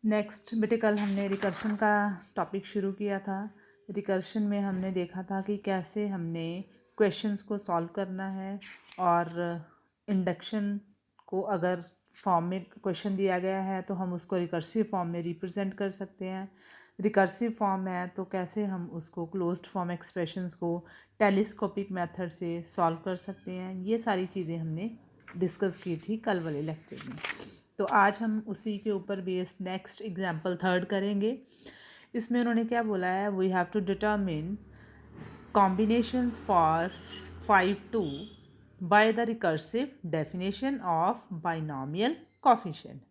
Next बेटे, कल हमने रिकर्शन का टॉपिक शुरू किया था। रिकर्शन में हमने देखा था कि कैसे हमने क्वेश्चंस को सॉल्व करना है और इंडक्शन को अगर फॉर्म में क्वेश्चन दिया गया है तो हम उसको रिकर्सिव फॉर्म में रिप्रेजेंट कर सकते हैं। रिकर्सिव फॉर्म है तो कैसे हम उसको क्लोज्ड फॉर्म एक्सप्रेशंस को टेलीस्कोपिक मेथड से सॉल्व कर सकते हैं। ये सारी चीज़ें हमने डिस्कस की थी कल वाले लेक्चर में। तो आज हम उसी के ऊपर बेस्ड नेक्स्ट एग्जाम्पल थर्ड करेंगे। इसमें उन्होंने क्या बोला है, we have to determine combinations for 5 2 by the recursive definition of binomial coefficient।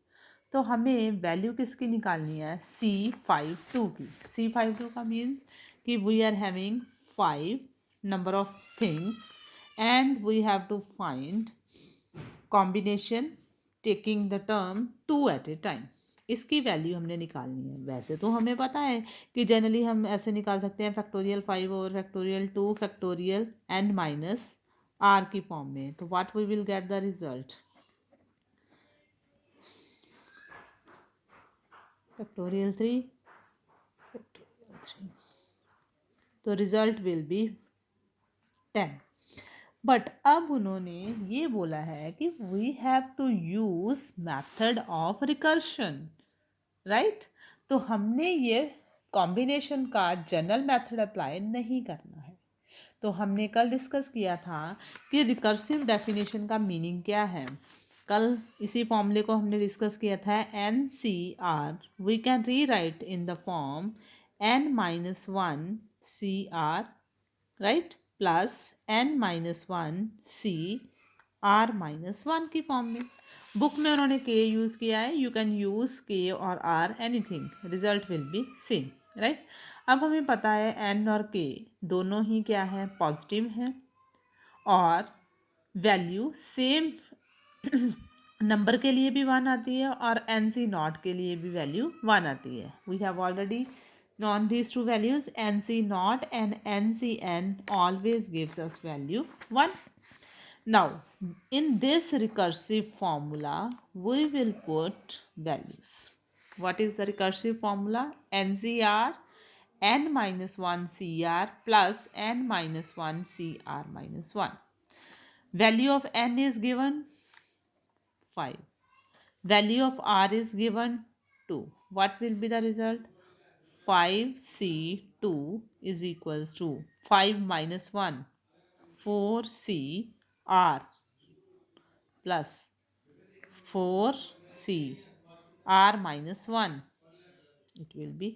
तो हमें वैल्यू किसकी निकालनी है, C52 की। C52 का मीन्स कि we are having 5 number of things and we have to find combination taking the term 2 at a time. इसकी value हमने निकालनी है। वैसे तो हमें पता है कि जनरली हम ऐसे निकाल सकते हैं फैक्टोरियल 5 और factorial 2 factorial n minus r की फॉर्म में। तो what we will get the result, factorial 3 तो रिजल्ट विल बी 10। बट अब उन्होंने ये बोला है कि we have to use method of recursion, right. तो हमने ये कॉम्बिनेशन का जनरल मेथड अप्लाई नहीं करना है। तो हमने कल डिस्कस किया था कि रिकर्सिव डेफिनेशन का मीनिंग क्या है। कल इसी फॉर्मूले को हमने डिस्कस किया था, N C R we can rewrite in the form n minus one C R, right, plus n minus one C R minus one की फॉर्म में। बुक में उन्होंने k यूज़ किया है, यू कैन यूज़ k और r anything, result will be same, right. अब हमें पता है n और k दोनों ही क्या है, पॉजिटिव हैं और वैल्यू सेम नंबर के लिए भी 1 आती है और एन सी नॉट के लिए भी वैल्यू 1 आती है। We have already known these two values, nc naught and ncn always gives us value 1. Now in this recursive formula we will put values. What is the recursive formula? ncr n minus 1 cr plus n minus 1 cr minus 1. Value of n is given 5. Value of r is given 2. What will be the result? 5c2 is equals to 5 minus 1 4cr plus 4cr minus 1, it will be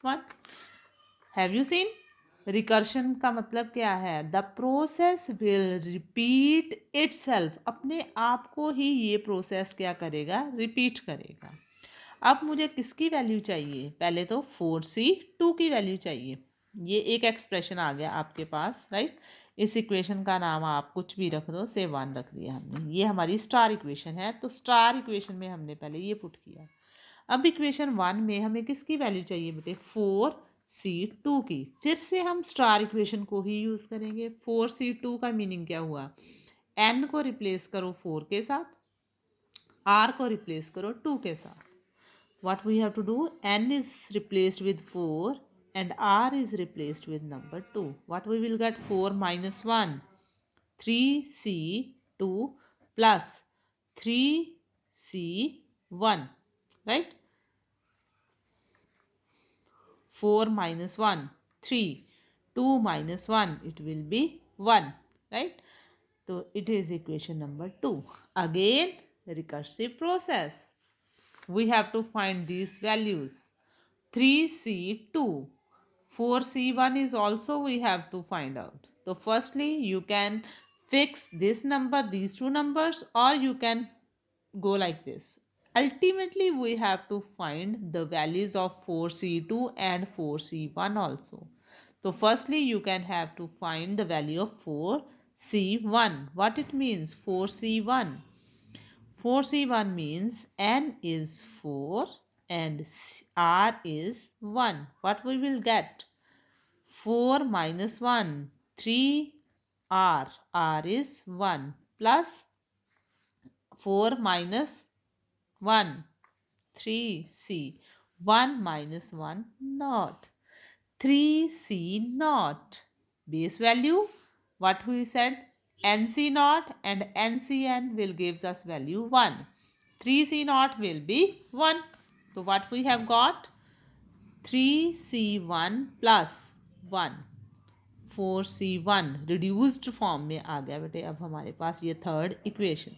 1. Have you seen? Recursion का मतलब क्या है, the process will repeat itself, अपने आप को ही ये process क्या करेगा, रिपीट करेगा। अब मुझे किसकी वैल्यू चाहिए, पहले तो 4c2 की वैल्यू चाहिए। ये एक एक्सप्रेशन आ गया आपके पास, राइट। इस इक्वेशन का नाम आप कुछ भी रख दो, से 1 रख दिया हमने। ये हमारी स्टार इक्वेशन है, तो स्टार इक्वेशन में हमने पहले ये पुट किया। अब इक्वेशन 1 में हमें किसकी वैल्यू चाहिए बेटे, 4c2 की। फिर से हम स्टार इक्वेशन को ही यूज़ करेंगे। 4c2 का मीनिंग क्या हुआ, n को रिप्लेस करो 4 के साथ, r को रिप्लेस करो 2 के साथ। What we have to do, n is replaced with 4 and r is replaced with number 2. What we will get, 4 minus 1 3c2 plus 3c1, right. 4 minus 1 3, 2 minus 1 it will be 1, right. So it is equation number 2. Again recursive process, we have to find these values. 3c2, 4c1 is also we have to find out. So firstly you can fix this number, these two numbers, or you can go like this. Ultimately we have to find the values of 4c2 and 4c1 also. So firstly you can have to find the value of 4c1. What it means, 4c1, 4c1 means n is 4 and r is 1. What we will get, 4 minus 1 3r, r is 1, plus 4 minus 1 3c, 1 minus 1 naught. 3C naught. Base value, what we said? NC naught and NCN will gives us value 1. 3C naught will be 1. So what we have got? 3C1 plus 1. 4C1 reduced form में आ गया बेटे। अब हमारे पास ये third equation.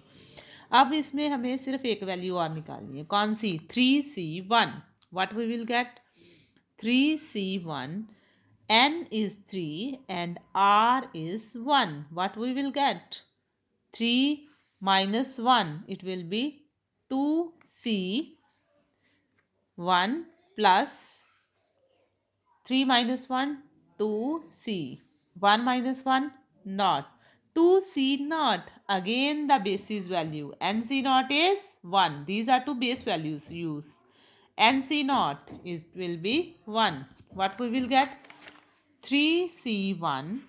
अब इसमें हमें सिर्फ एक वैल्यू और निकालनी है। कौन सी? 3C1. What we will get? 3C1, n is 3 and r is 1. What we will get? 3 minus 1, it will be 2C1 plus 3 minus 1, 2C. 1 minus 1, naught. 2C naught, again the basis value. NC naught is 1. These are two base values used. NC naught will be 1. What we will get? 3C1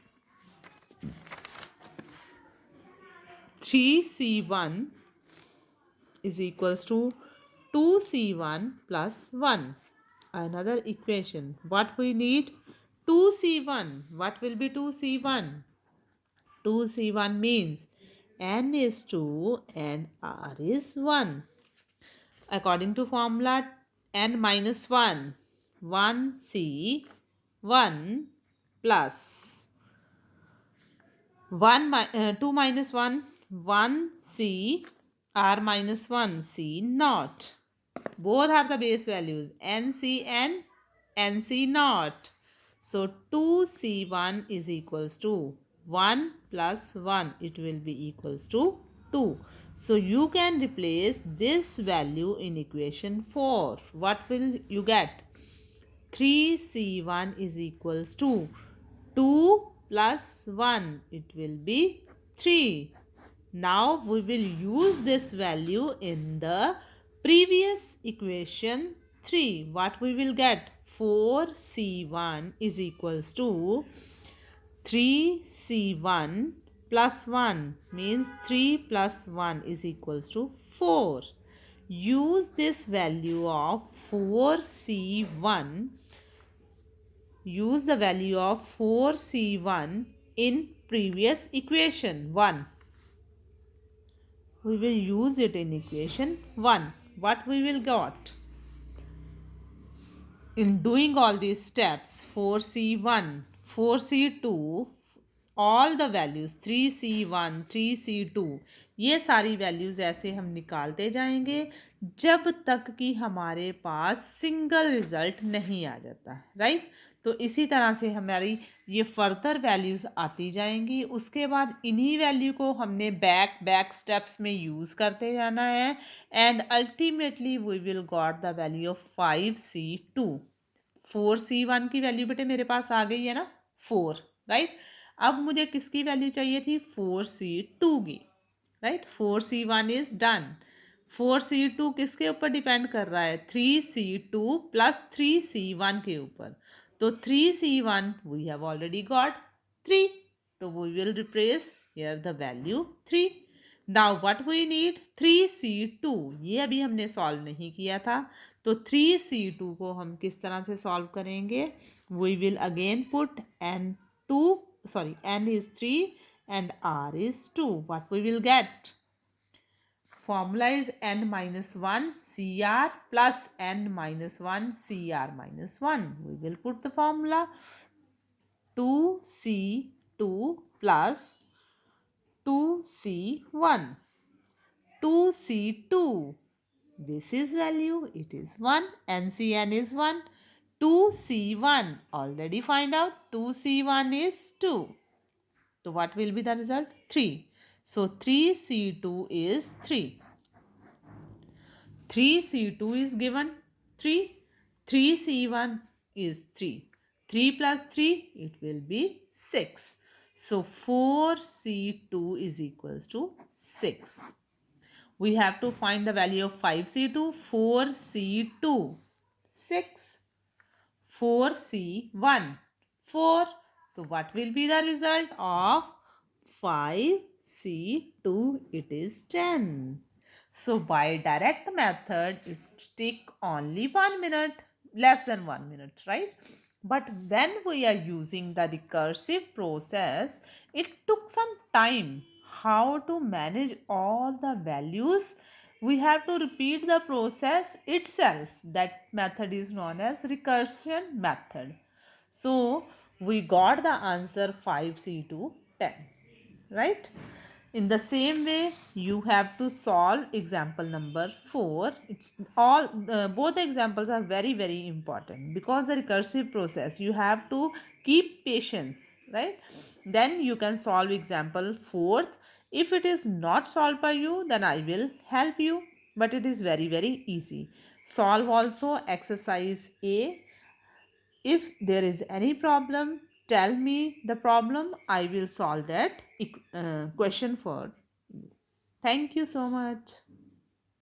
is equals to 2C1 plus 1. Another equation. What we need? 2C1. What will be 2C1? 2C1 means n is 2 and r is 1. According to formula, n minus 1, 1C1 plus 2 minus 1, 1C, r minus 1, C naught. Both are the base values, NC and NC naught. So 2C1 is equals to 1 plus 1. It will be equals to 2. So you can replace this value in equation 4. What will you get? 3C1 is equals to 2 plus 1. It will be 3. Now we will use this value in the previous equation 3. What we will get? 4C1 is equals to 3C1 plus 1 means 3 plus 1 is equals to 4. Use this value of 4C1. Use the value of 4C1 in previous equation 1. We will use it in equation 1. What we will got? In doing all these steps, 4C1, 4C2, all the values 3C1, 3C2, ये सारी values ऐसे हम निकालते जाएंगे जब तक कि हमारे पास सिंगल रिजल्ट नहीं आ जाता, राइट। तो इसी तरह से हमारी ये फर्दर वैल्यूज़ आती जाएंगी। उसके बाद इन्हीं वैल्यू को हमने बैक स्टेप्स में यूज़ करते जाना है and ultimately we will got the value of 5C2। 4C1 की वैल्यू बेटे मेरे पास आ गई है ना, 4, राइट। अब मुझे किसकी वैल्यू चाहिए थी? 4C2 की, right. 4C1 is done. 4C2 किसके ऊपर डिपेंड कर रहा है? 3C2 प्लस 3C1 के ऊपर। तो 3C1 we have already got 3, तो we will replace here the value 3। Now what we need? 3C2। ये अभी हमने सॉल्व नहीं किया था, तो 3C2 को हम किस तरह से सॉल्व करेंगे? We will again put n is 3 and r is 2. What we will get? Formula is n minus 1 CR plus n minus 1 CR minus 1. We will put the formula 2C2 plus 2C1. 2C2. This is value. It is 1. NCN is 1. 2C1. Already find out. 2C1 is 2. So what will be the result? 3. So 3C2 is 3. 3C2 is given 3. 3C1 is 3. 3 plus 3, it will be 6. So 4C2 is equals to 6. We have to find the value of 5C2, 4C2, 6. 4C1, 4. So what will be the result of 5C2? It is 10. So by direct method, it take only 1 minute, less than 1 minute, right? But when we are using the recursive process, it took some time. How to manage all the values? We have to repeat the process itself. That method is known as recursion method. So we got the answer 5C to 10, right? In the same way, you have to solve example number 4. It's all both the examples are very very important because the recursive process you have to keep patience, right? Then you can solve example 4th. If it is not solved by you, then I will help you, but it is very very easy. Solve also exercise A. If there is any problem, tell me the problem. I will solve that question for you. Thank you so much.